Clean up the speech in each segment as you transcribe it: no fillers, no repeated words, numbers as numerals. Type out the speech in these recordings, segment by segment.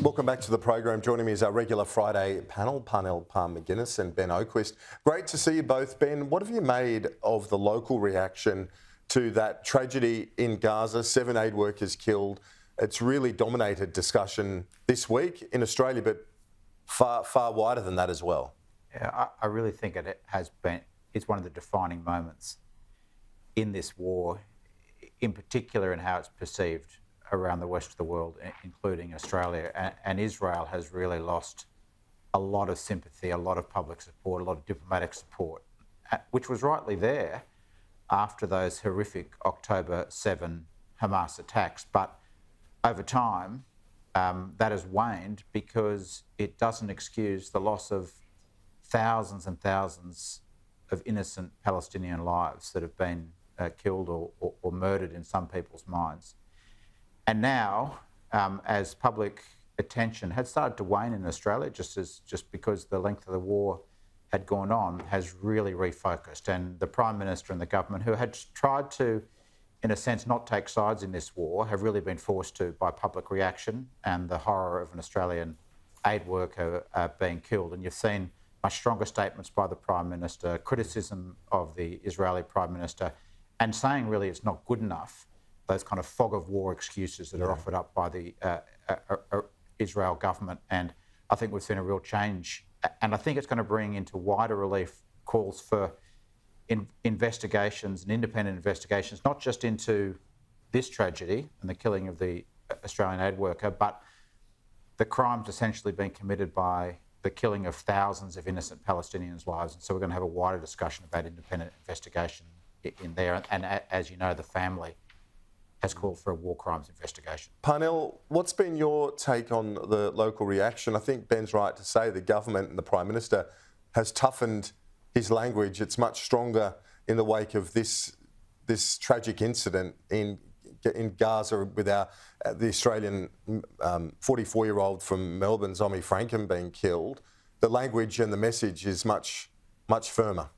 Welcome back to the program. Joining me is our regular Friday panel, Parnell Palmer-McGuinness and Ben Oquist. Great to see you both. Ben, what have you made of the local reaction to that tragedy in Gaza? 7 aid workers killed. It's really dominated discussion this week in Australia, but far wider than that as well. Yeah, I really think it's one of the defining moments in this war, in particular in how it's perceived around the rest of the world, including Australia. And Israel has really lost a lot of sympathy, a lot of public support, a lot of diplomatic support, which was rightly there after those horrific October 7 Hamas attacks. But over time, that has waned because it doesn't excuse the loss of thousands and thousands of innocent Palestinian lives that have been killed or murdered in some people's minds. And now, as public attention had started to wane in Australia, just because the length of the war had gone on, has really refocused. And the Prime Minister and the government, who had tried to, in a sense, not take sides in this war, have really been forced to by public reaction and the horror of an Australian aid worker being killed. And you've seen much stronger statements by the Prime Minister, criticism of the Israeli Prime Minister, and saying really it's not good enough, those kind of fog of war excuses that are offered up by the Israel government. And I think we've seen a real change. And I think it's going to bring into wider relief calls for investigations and independent investigations, not just into this tragedy and the killing of the Australian aid worker, but the crimes essentially being committed by the killing of thousands of innocent Palestinians' lives. And so we're going to have a wider discussion about independent investigation in there. And as you know, the family has called for a war crimes investigation. Parnell, what's been your take on the local reaction? I think Ben's right to say the government and the Prime Minister has toughened his language. It's much stronger in the wake of this tragic incident in Gaza with the Australian 44-year-old from Melbourne, Zomi Franken, being killed. The language and the message is much firmer.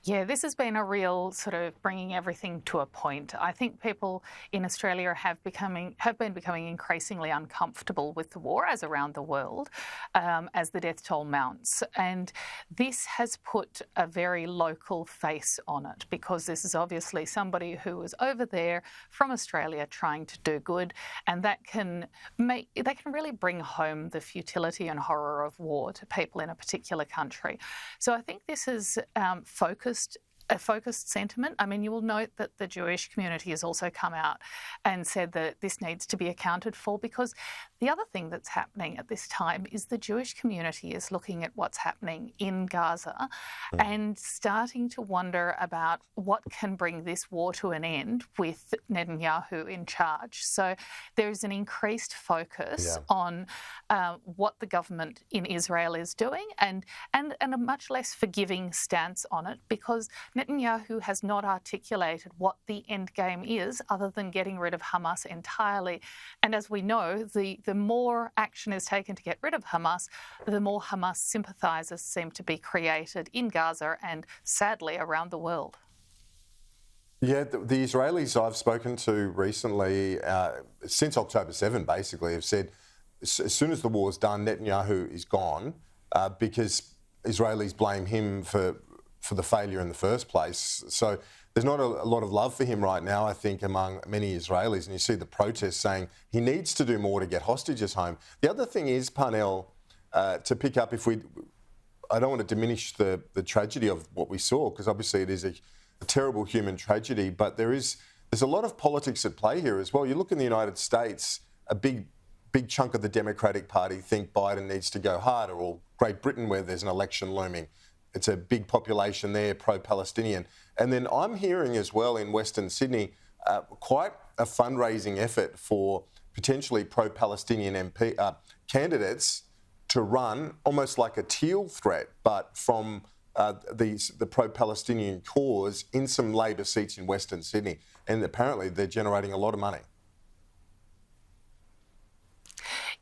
Yeah, this has been a real sort of bringing everything to a point. I think people in Australia have been becoming increasingly uncomfortable with the war, as around the world, as the death toll mounts. And this has put a very local face on it, because this is obviously somebody who was over there from Australia trying to do good, and that can really bring home the futility and horror of war to people in a particular country. So I think this is a focused sentiment. I mean, you will note that the Jewish community has also come out and said that this needs to be accounted for, because the other thing that's happening at this time is the Jewish community is looking at what's happening in Gaza and starting to wonder about what can bring this war to an end with Netanyahu in charge. So there's an increased focus on what the government in Israel is doing and a much less forgiving stance on it, because Netanyahu has not articulated what the end game is other than getting rid of Hamas entirely. And as we know, the more action is taken to get rid of Hamas, the more Hamas sympathisers seem to be created in Gaza and, sadly, around the world. Yeah, the Israelis I've spoken to recently, since October 7 basically, have said as soon as the war's done, Netanyahu is gone, because Israelis blame him for the failure in the first place. So there's not a lot of love for him right now, I think, among many Israelis. And you see the protests saying he needs to do more to get hostages home. The other thing is, Parnell, to pick up, I don't want to diminish the tragedy of what we saw, because obviously it is a terrible human tragedy, but there's a lot of politics at play here as well. You look in the United States, a big chunk of the Democratic Party think Biden needs to go harder, or Great Britain, where there's an election looming. It's a big population there, pro-Palestinian. And then I'm hearing as well in Western Sydney quite a fundraising effort for potentially pro-Palestinian candidates to run almost like a teal threat, but from the pro-Palestinian cause in some Labor seats in Western Sydney. And apparently they're generating a lot of money.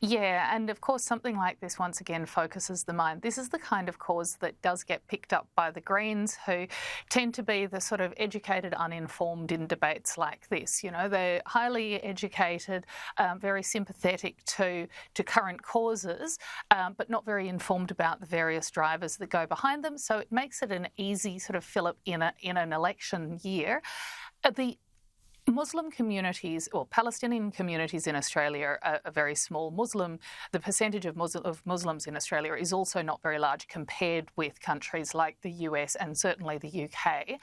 Yeah, and of course, something like this once again focuses the mind. This is the kind of cause that does get picked up by the Greens, who tend to be the sort of educated, uninformed in debates like this. You know, they're highly educated, very sympathetic to current causes, but not very informed about the various drivers that go behind them. So it makes it an easy sort of fillip in an election year. The Muslim communities or Palestinian communities in Australia are very small. The percentage of Muslims in Australia is also not very large compared with countries like the US and certainly the UK,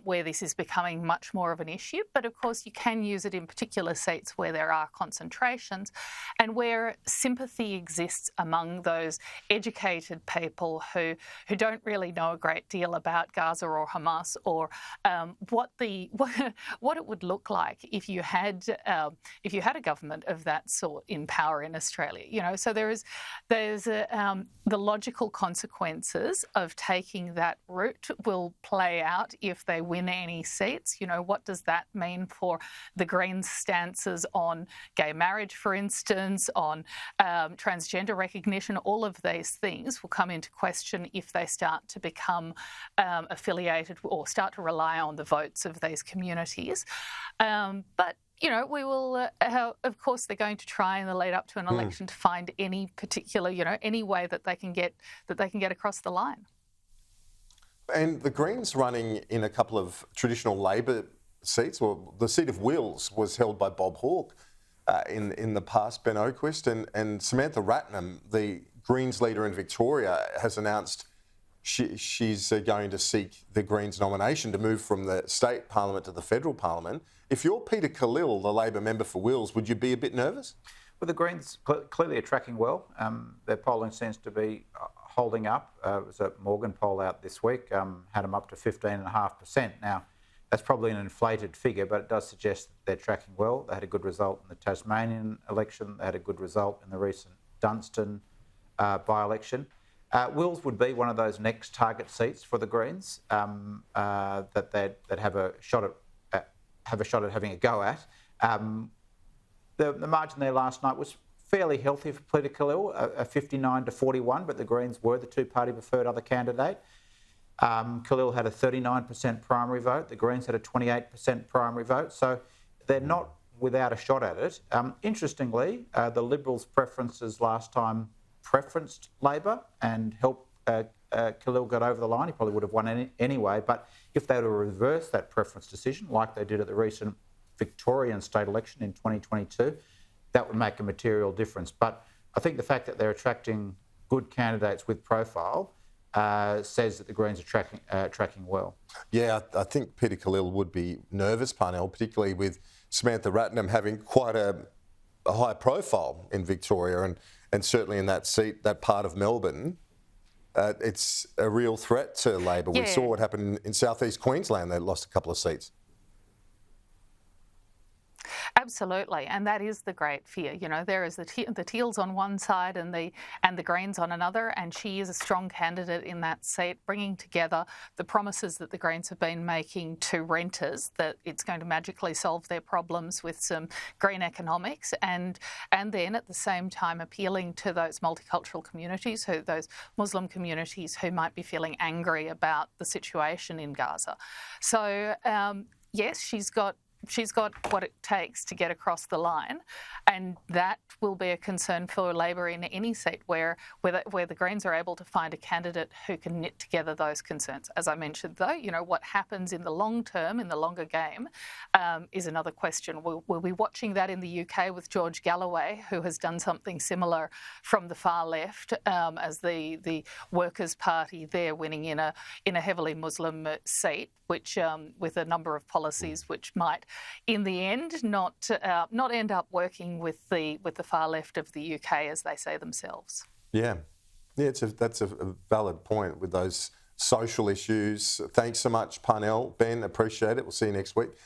where this is becoming much more of an issue. But of course, you can use it in particular seats where there are concentrations and where sympathy exists among those educated people who don't really know a great deal about Gaza or Hamas or what it would look like if you had a government of that sort in power in Australia. You know, so there's the logical consequences of taking that route will play out if they win any seats. You know, what does that mean for the Greens' stances on gay marriage, for instance, on transgender recognition? All of these things will come into question if they start to become affiliated or start to rely on the votes of these communities. But you know, we will. Of course, they're going to try in the lead up to an election to find any particular, any way that they can get across the line. And the Greens running in a couple of traditional Labor seats, or the seat of Wills was held by Bob Hawke in the past, Ben Oquist, and Samantha Ratnam, the Greens leader in Victoria, has announced she's going to seek the Greens nomination to move from the state parliament to the federal parliament. If you're Peter Khalil, the Labor member for Wills, would you be a bit nervous? Well, the Greens clearly are tracking well. Their polling seems to be holding up. It was a Morgan poll out this week, had them up to 15.5%. Now, that's probably an inflated figure, but it does suggest that they're tracking well. They had a good result in the Tasmanian election. They had a good result in the recent Dunstan by-election. Wills would be one of those next target seats for the Greens that they'd have a shot at having a go at. The margin there last night was fairly healthy for Peter Khalil, a 59 to 41, but the Greens were the two-party preferred other candidate. Khalil had a 39% primary vote. The Greens had a 28% primary vote. So they're not without a shot at it. Interestingly, the Liberals' preferences last time preferenced Labor and helped Khalil get over the line. He probably would have won anyway. But if they were to reverse that preference decision, like they did at the recent Victorian state election in 2022, that would make a material difference. But I think the fact that they're attracting good candidates with profile says that the Greens are tracking well. Yeah, I think Peter Khalil would be nervous, Parnell, particularly with Samantha Ratnam having quite a high profile in Victoria and certainly in that seat, that part of Melbourne. It's a real threat to Labor. Yeah. We saw what happened in southeast Queensland. They lost a couple of seats. Absolutely, and that is the great fear. You know, there is the Teals on one side and the Greens on another, and she is a strong candidate in that seat, bringing together the promises that the Greens have been making to renters that it's going to magically solve their problems with some green economics, and then at the same time appealing to those multicultural communities, those Muslim communities who might be feeling angry about the situation in Gaza. So yes, she's got what it takes to get across the line, and that will be a concern for Labor in any seat where the Greens are able to find a candidate who can knit together those concerns. As I mentioned, though, you know, what happens in the long term, in the longer game, is another question. We'll be watching that in the UK with George Galloway, who has done something similar from the far left as the Workers' Party there, winning in a heavily Muslim seat, which with a number of policies which might, in the end, not end up working with the far left of the UK, as they say themselves. Yeah, that's a valid point with those social issues. Thanks so much, Parnell. Ben, appreciate it. We'll see you next week.